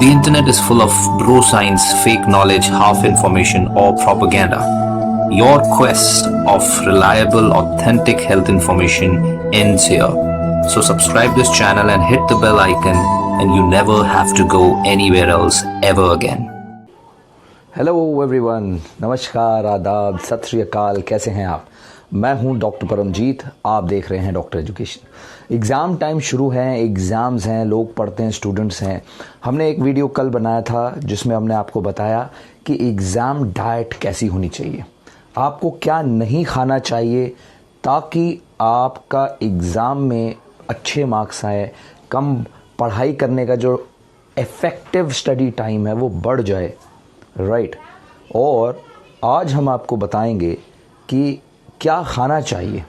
The internet is full of bro science, fake knowledge, half information, or propaganda. Your quest of reliable, authentic health information ends here. So, subscribe this channel and hit the bell icon, and you never have to go anywhere else ever again. Hello everyone, नमस्कार, आदाब, सत श्री अकाल। कैसे हैं आप? मैं हूं doctor Paramjit. आप देख रहे हैं डॉक्टर एजुकेशन। एग्ज़ाम टाइम शुरू है, एग्ज़ाम्स हैं, लोग पढ़ते हैं, स्टूडेंट्स हैं। हमने एक वीडियो कल बनाया था जिसमें हमने आपको बताया कि एग्ज़ाम डाइट कैसी होनी चाहिए, आपको क्या नहीं खाना चाहिए ताकि आपका एग्ज़ाम में अच्छे मार्क्स आए, कम पढ़ाई करने का जो इफ़ेक्टिव स्टडी टाइम है वो बढ़ जाए, राइट। और आज हम आपको बताएंगे कि क्या खाना चाहिए।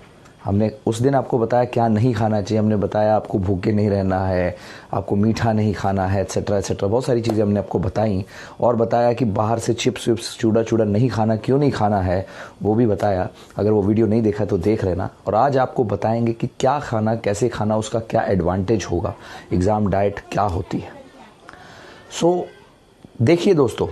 हमने उस दिन आपको बताया क्या नहीं खाना चाहिए, हमने बताया आपको भूखे नहीं रहना है, आपको मीठा नहीं खाना है, एट्सेट्रा एट्सेट्रा। बहुत सारी चीज़ें हमने आपको बताई और बताया कि बाहर से चिप्स विप्स चूड़ा चूड़ा नहीं खाना, क्यों नहीं खाना है वो भी बताया। अगर वो वीडियो नहीं देखा तो देख लेना। और आज आपको बताएंगे कि क्या खाना, कैसे खाना, उसका क्या एडवांटेज होगा, एग्ज़ाम डाइट क्या होती है। सो देखिए दोस्तों,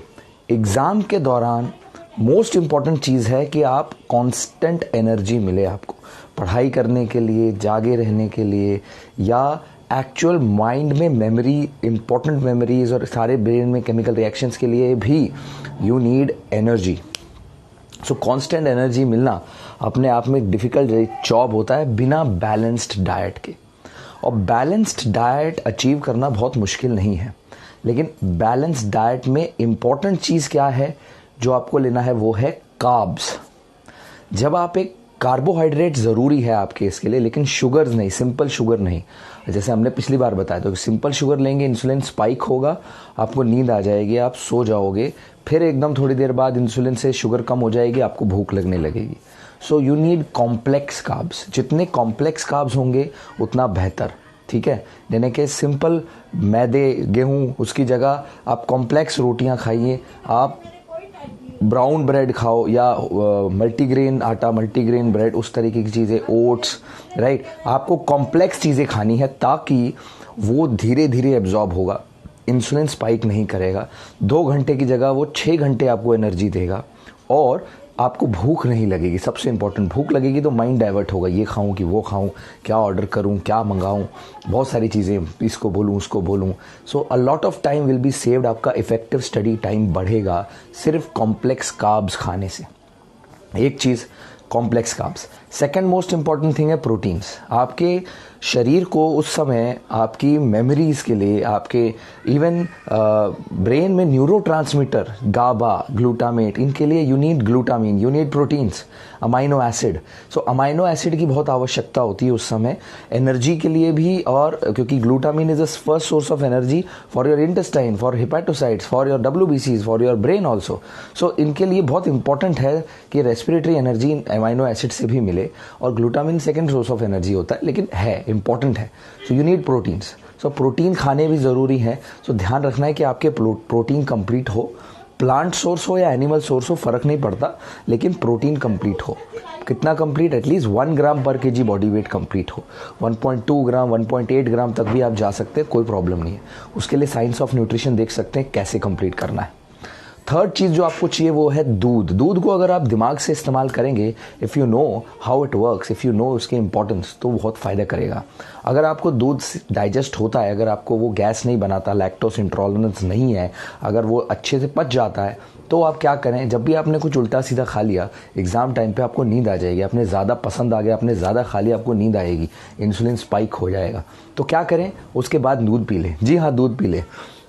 एग्ज़ाम के दौरान मोस्ट इम्पॉर्टेंट चीज़ है कि आप कांस्टेंट एनर्जी मिले आपको पढ़ाई करने के लिए, जागे रहने के लिए, या एक्चुअल माइंड में मेमोरी, इम्पॉर्टेंट मेमोरीज और सारे ब्रेन में केमिकल रिएक्शंस के लिए भी you need energy. So constant energy मिलना अपने आप में एक डिफ़िकल्ट जॉब होता है बिना बैलेंस्ड डाइट के। और बैलेंस्ड डाइट अचीव करना बहुत मुश्किल नहीं है, लेकिन बैलेंस डाइट में इम्पॉर्टेंट चीज़ क्या है जो आपको लेना है, वो है कार्ब्स। जब आप एक कार्बोहाइड्रेट ज़रूरी है आपके इसके लिए, लेकिन शुगर्स नहीं, सिंपल शुगर नहीं। जैसे हमने पिछली बार बताया तो सिंपल शुगर लेंगे, इंसुलिन स्पाइक होगा, आपको नींद आ जाएगी, आप सो जाओगे, फिर एकदम थोड़ी देर बाद इंसुलिन से शुगर कम हो जाएगी, आपको भूख लगने लगेगी। So you need complex carbs. जितने कॉम्प्लेक्स कार्ब्स होंगे उतना बेहतर, ठीक है। यानी कि सिंपल मैदे, गेहूँ, उसकी जगह आप कॉम्प्लेक्स रोटियां खाइए, आप ब्राउन ब्रेड खाओ या मल्टीग्रेन आटा, मल्टीग्रेन ब्रेड, उस तरीके की चीज़ें, ओट्स, राइट। आपको कॉम्प्लेक्स चीज़ें खानी है ताकि वो धीरे धीरे एब्जॉर्ब होगा, इंसुलिन स्पाइक नहीं करेगा। 2 घंटे की जगह वो 6 घंटे आपको एनर्जी देगा और आपको भूख नहीं लगेगी। सबसे इंपॉर्टेंट, भूख लगेगी तो माइंड डाइवर्ट होगा, ये खाऊं कि वो खाऊं, क्या ऑर्डर करूं, क्या मंगाऊं, बहुत सारी चीज़ें, इसको बोलूं, उसको बोलूं। So a lot of time will be saved, आपका इफेक्टिव स्टडी टाइम बढ़ेगा सिर्फ कॉम्प्लेक्स कार्ब्स खाने से। एक चीज़ complex carbs. Second most important thing है प्रोटीन्स। आपके शरीर को उस समय आपकी मेमोरीज के लिए, आपके इवन ब्रेन में न्यूरोट्रांसमीटर गाबा, ग्लूटामेट, इनके लिए you need glutamine, you need proteins, amino acid. So amino acid की बहुत आवश्यकता होती है उस समय एनर्जी के लिए भी, और क्योंकि glutamine is the first source of energy for your intestine, for hepatocytes, for your WBCs, for your brain also. So इनके लिए बहुत इंपॉर्टेंट है कि रेस्पिरेटरी एनर्जी अमाइनो एसिड से भी मिले, और glutamine second source of energy होता है, लेकिन है इंपॉर्टेंट है। So you need proteins. So protein खाने भी ज़रूरी है। सो ध्यान रखना है कि आपके प्रोटीन कंप्लीट हो, प्लांट सोर्स हो या एनिमल सोर्स हो, फ़र्क नहीं पड़ता, लेकिन प्रोटीन कंप्लीट हो। कितना कंप्लीट? एटलीस्ट 1 ग्राम पर केजी बॉडी वेट कंप्लीट हो। 1.2 ग्राम, 1.8 ग्राम तक भी आप जा सकते हैं, कोई प्रॉब्लम नहीं है। उसके लिए साइंस ऑफ न्यूट्रिशन देख सकते हैं कैसे कंप्लीट करना है। थर्ड चीज़ जो आपको चाहिए वो है दूध। दूध को अगर आप दिमाग से इस्तेमाल करेंगे, if you know how it works, if you know उसके इंपॉर्टेंस, तो बहुत फ़ायदा करेगा। अगर आपको दूध डाइजेस्ट होता है, अगर आपको वो गैस नहीं बनाता, लैक्टोस इंटॉलरेंस नहीं है, अगर वो अच्छे से पच जाता है, तो आप क्या करें, जब भी आपने कुछ उल्टा सीधा खा लिया, एग्ज़ाम टाइम पे आपको नींद आ जाएगी। आपने ज़्यादा पसंद आ गया, आपने ज़्यादा खा लिया, आपको नींद आएगी, इंसुलिन स्पाइक हो जाएगा। तो क्या करें, उसके बाद दूध पी लें। जी हाँ, दूध पी लें।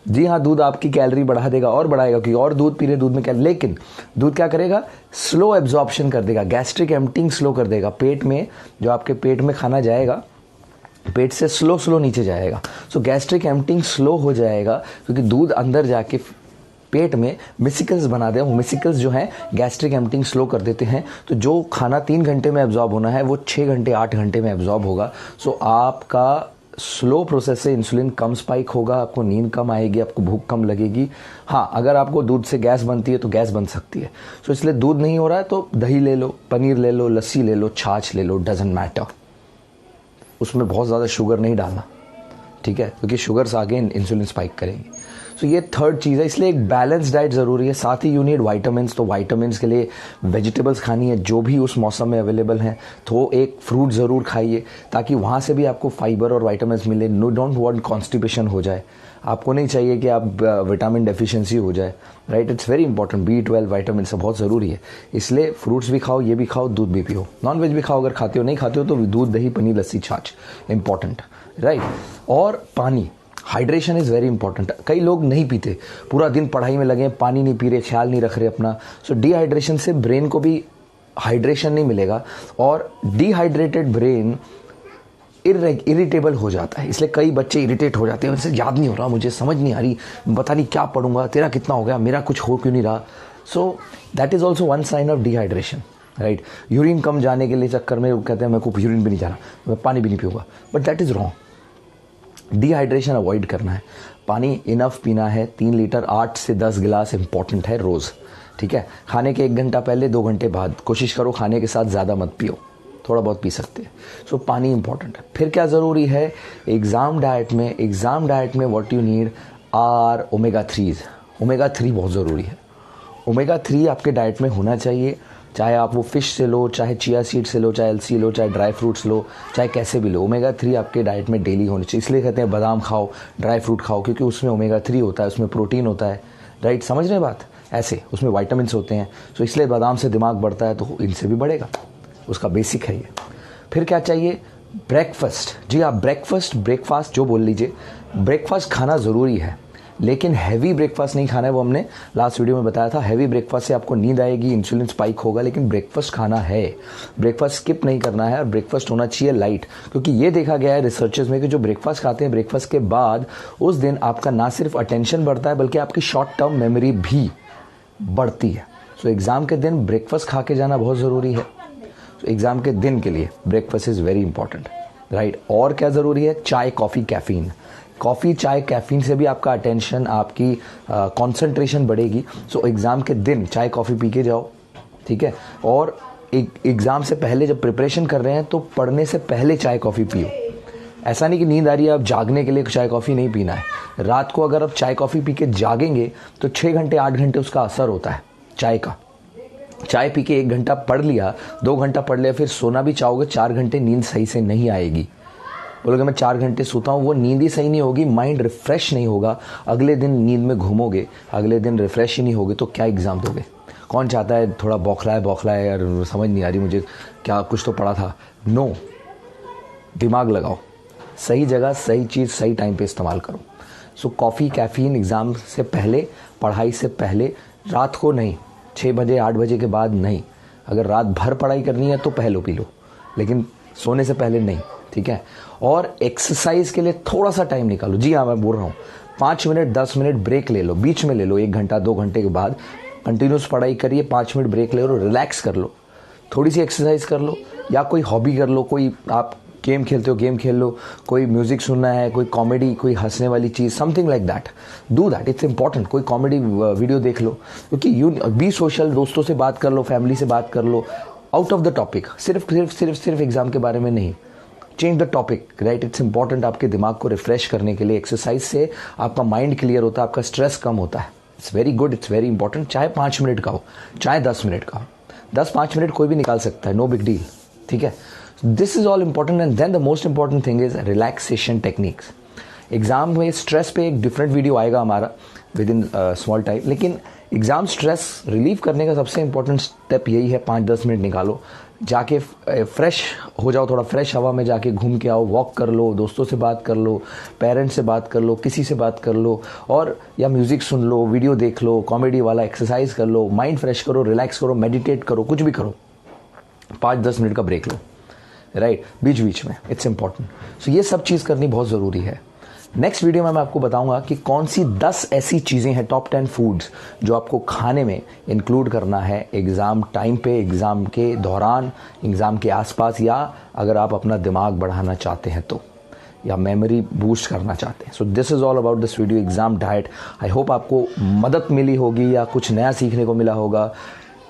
जी हाँ, दूध आपकी कैलोरी बढ़ा देगा और बढ़ाएगा, क्योंकि और दूध पी रहे, दूध में कैलोरी, लेकिन दूध क्या करेगा, स्लो एब्जॉर्प्शन कर देगा, गैस्ट्रिक एम्प्टिंग स्लो कर देगा। पेट में जो आपके पेट में खाना जाएगा, पेट से स्लो नीचे जाएगा। सो गैस्ट्रिक एम्प्टिंग स्लो हो जाएगा, क्योंकि दूध अंदर जाके पेट में मिसिकल्स बना दे। वो मिसिकल्स जो हैं गैस्ट्रिक एम्प्टिंग स्लो कर देते हैं, तो जो खाना 3 घंटे में एब्जॉर्ब होना है वो 6 घंटे 8 घंटे में एब्जॉर्ब होगा। सो आपका स्लो प्रोसेस से इंसुलिन कम स्पाइक होगा, आपको नींद कम आएगी, आपको भूख कम लगेगी। हाँ, अगर आपको दूध से गैस बनती है तो गैस बन सकती है। सो इसलिए दूध नहीं हो रहा है तो दही ले लो, पनीर ले लो, लस्सी ले लो, छाछ ले लो, डजंट मैटर। उसमें बहुत ज़्यादा शुगर नहीं डालना, ठीक है, क्योंकि शुगर्स आगे इंसुलिन स्पाइक करेंगे। सो ये थर्ड चीज़ है, इसलिए एक बैलेंस डाइट ज़रूरी है। साथ ही यू नीड वाइटामिन, तो वाइटामिन के लिए वेजिटेबल्स खानी है जो भी उस मौसम में अवेलेबल हैं। तो एक फ्रूट ज़रूर खाइए ताकि वहाँ से भी आपको फाइबर और वाइटामिन मिले। नो डोंट वांट कॉन्स्टिपेशन हो जाए, आपको नहीं चाहिए कि आप विटामिन डेफिशिएंसी हो जाए, right. It's very important, B12 vitamin सब बहुत ज़रूरी है। इसलिए फ्रूट्स भी खाओ, ये भी खाओ, दूध भी पियो। नॉन वेज भी खाओ अगर खाते हो, नहीं खाते हो तो दूध, दही, पनीर, लस्सी, छाछ इंपॉर्टेंट, राइट। और पानी, हाइड्रेशन इज़ वेरी इंपॉर्टेंट। कई लोग नहीं पीते, पूरा दिन पढ़ाई में लगे, पानी नहीं पी रहे, ख्याल नहीं रख रहे अपना। सो डिहाइड्रेशन से ब्रेन को भी हाइड्रेशन नहीं मिलेगा और डिहाइड्रेटेड ब्रेन इरिटेबल हो जाता है। इसलिए कई बच्चे इरिटेट हो जाते हैं, उनसे याद नहीं हो रहा, मुझे समझ नहीं आ रही, पता नहीं क्या पढ़ूंगा, तेरा कितना हो गया, मेरा कुछ हो क्यों नहीं रहा। So that is also one sign of dehydration, right. Urine कम जाने के लिए चक्कर में कहते हैं मेरे को यूरिन भी नहीं जाना, मैं पानी भी नहीं पीऊँगा, but that is wrong. Dehydration avoid करना है, पानी इनफ पीना है, 3 लीटर 8 से 10 गिलास इंपॉर्टेंट है रोज़, ठीक है। खाने के 1 घंटा पहले, 2 घंटे बाद, कोशिश करो खाने के साथ ज़्यादा मत पियो, थोड़ा बहुत पी सकते हैं। सो पानी इंपॉर्टेंट है। फिर क्या ज़रूरी है एग्ज़ाम डाइट में what you need are omega 3। Omega 3 बहुत ज़रूरी है। ओमेगा 3 आपके डाइट में होना चाहिए, चाहे आप वो फिश से लो, चाहे चिया सीड से लो, चाहे अलसी लो, चाहे ड्राई फ्रूट्स लो, चाहे कैसे भी लो। ओमेगा 3 आपके डाइट में डेली होनी चाहिए। इसलिए कहते हैं बादाम खाओ, ड्राई फ्रूट खाओ, क्योंकि उसमें ओमेगा 3 होता है, उसमें प्रोटीन होता है, राइट। समझ रहे हैं बात, ऐसे उसमें वाइटामिन होते हैं। सो इसलिए बादाम से दिमाग बढ़ता है, तो इनसे भी बढ़ेगा, उसका बेसिक है ये। फिर क्या चाहिए, ब्रेकफास्ट। जी आप ब्रेकफास्ट जो बोल लीजिए, ब्रेकफास्ट खाना ज़रूरी है, लेकिन हैवी ब्रेकफास्ट नहीं खाना है। वो हमने लास्ट वीडियो में बताया था, हैवी ब्रेकफास्ट से आपको नींद आएगी, इंसुलिन स्पाइक होगा, लेकिन ब्रेकफास्ट खाना है, ब्रेकफास्ट स्किप नहीं करना है। और ब्रेकफास्ट होना चाहिए लाइट, क्योंकि ये देखा गया है रिसर्चेस में कि जो ब्रेकफास्ट खाते हैं, ब्रेकफास्ट के बाद उस दिन आपका ना सिर्फ अटेंशन बढ़ता है बल्कि आपकी शॉर्ट टर्म मेमोरी भी बढ़ती है। सो एग्ज़ाम के दिन ब्रेकफास्ट खा के जाना बहुत ज़रूरी है। एग्ज़ाम के दिन के लिए breakfast is very important, right. और क्या ज़रूरी है, चाय, कॉफ़ी, कैफ़ीन। कॉफ़ी, चाय, कैफ़ीन से भी आपका अटेंशन, आपकी कंसंट्रेशन बढ़ेगी। सो एग्ज़ाम के दिन चाय कॉफ़ी पी के जाओ, ठीक है। और एग्ज़ाम से पहले जब प्रिपरेशन कर रहे हैं तो पढ़ने से पहले चाय कॉफ़ी पियो। ऐसा नहीं कि नींद आ रही है आप जागने के लिए चाय कॉफ़ी नहीं पीना है। रात को अगर आप चाय कॉफ़ी पी के जागेंगे तो 6 घंटे 8 घंटे उसका असर होता है चाय का। चाय पी के 1 घंटा पढ़ लिया, 2 घंटा पढ़ लिया, फिर सोना भी चाहोगे, 4 घंटे नींद सही से नहीं आएगी। बोलोगे मैं 4 घंटे सोता हूँ, वो नींद ही सही नहीं होगी, माइंड रिफ्रेश नहीं होगा, अगले दिन नींद में घूमोगे, अगले दिन रिफ्रेश ही नहीं होगे, तो क्या एग्ज़ाम दोगे। कौन चाहता है थोड़ा बौखलाए यार, समझ नहीं आ रही मुझे, क्या कुछ तो पढ़ा था। नो, दिमाग लगाओ, सही जगह सही चीज़ सही टाइम पे इस्तेमाल करो। सो कॉफ़ी, कैफ़ीन एग्ज़ाम से पहले, पढ़ाई से पहले, रात को नहीं, 6 बजे 8 बजे के बाद नहीं। अगर रात भर पढ़ाई करनी है तो पहले पी लो, लेकिन सोने से पहले नहीं, ठीक है। और एक्सरसाइज के लिए थोड़ा सा टाइम निकालो। जी हाँ, मैं बोल रहा हूँ 5 मिनट 10 मिनट ब्रेक ले लो, बीच में ले लो, 1 घंटा 2 घंटे के बाद कंटिन्यूस पढ़ाई करिए, 5 मिनट ब्रेक ले लो, रिलैक्स कर लो, थोड़ी सी एक्सरसाइज कर लो, या कोई हॉबी कर लो, कोई आप गेम खेलते हो गेम खेल लो, कोई म्यूजिक सुनना है, कोई कॉमेडी, कोई हंसने वाली चीज़, something like that, do that, it's important. कोई कॉमेडी वीडियो देख लो, क्योंकि यू बी सोशल, दोस्तों से बात कर लो, फैमिली से बात कर लो, आउट ऑफ द टॉपिक, सिर्फ एग्जाम के बारे में नहीं, change the topic, right. It's important आपके दिमाग को रिफ्रेश करने के लिए। एक्सरसाइज से आपका माइंड क्लियर होता है, आपका स्ट्रेस कम होता है। It's very good, it's very important. चाहे 5 मिनट का हो, चाहे 10 मिनट का हो, 10-5 मिनट कोई भी निकाल सकता है, नो बिग डील, ठीक है। This is all important. And then the most important thing is relaxation techniques. Exam में स्ट्रेस पे एक डिफरेंट वीडियो आएगा हमारा विद इन स्मॉल टाइम, लेकिन एग्जाम स्ट्रेस रिलीव करने का सबसे इंपॉर्टेंट स्टेप यही है, 5-10 मिनट निकालो, जाके फ्रेश हो जाओ, थोड़ा फ्रेश हवा में जाके घूम के आओ, वॉक कर लो, दोस्तों से बात कर लो, पेरेंट्स से बात कर लो, किसी से बात कर लो, और या म्यूजिक सुन लो, वीडियो देख लो, कॉमेडी वाला, एक्सरसाइज कर लो, माइंड फ्रेश करो, रिलैक्स करो, मेडिटेट करो, कुछ भी करो, 5-10 मिनट का ब्रेक लो, राइट, बीच बीच में, इट्स इंपॉर्टेंट। सो ये सब चीज़ करनी बहुत ज़रूरी है। नेक्स्ट वीडियो में मैं आपको बताऊंगा कि कौन सी 10 ऐसी चीज़ें हैं, टॉप 10 फूड्स जो आपको खाने में इंक्लूड करना है एग्ज़ाम टाइम पे, एग्ज़ाम के दौरान, एग्ज़ाम के आसपास, या अगर आप अपना दिमाग बढ़ाना चाहते हैं तो, या मेमोरी बूस्ट करना चाहते हैं। So this is all about this video, exam diet. I hope आपको मदद मिली होगी या कुछ नया सीखने को मिला होगा।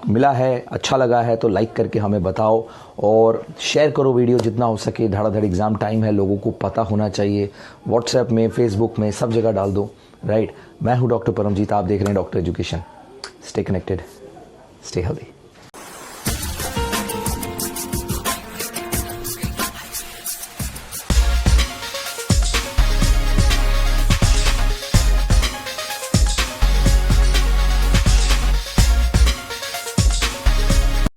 मिला है, अच्छा लगा है तो लाइक करके हमें बताओ और शेयर करो वीडियो जितना हो सके। धड़ाधड़ एग्ज़ाम टाइम है, लोगों को पता होना चाहिए। व्हाट्सएप में, फेसबुक में, सब जगह डाल दो। राइट, मैं हूँ डॉक्टर परमजीत, आप देख रहे हैं doctor education. Stay connected, stay healthy.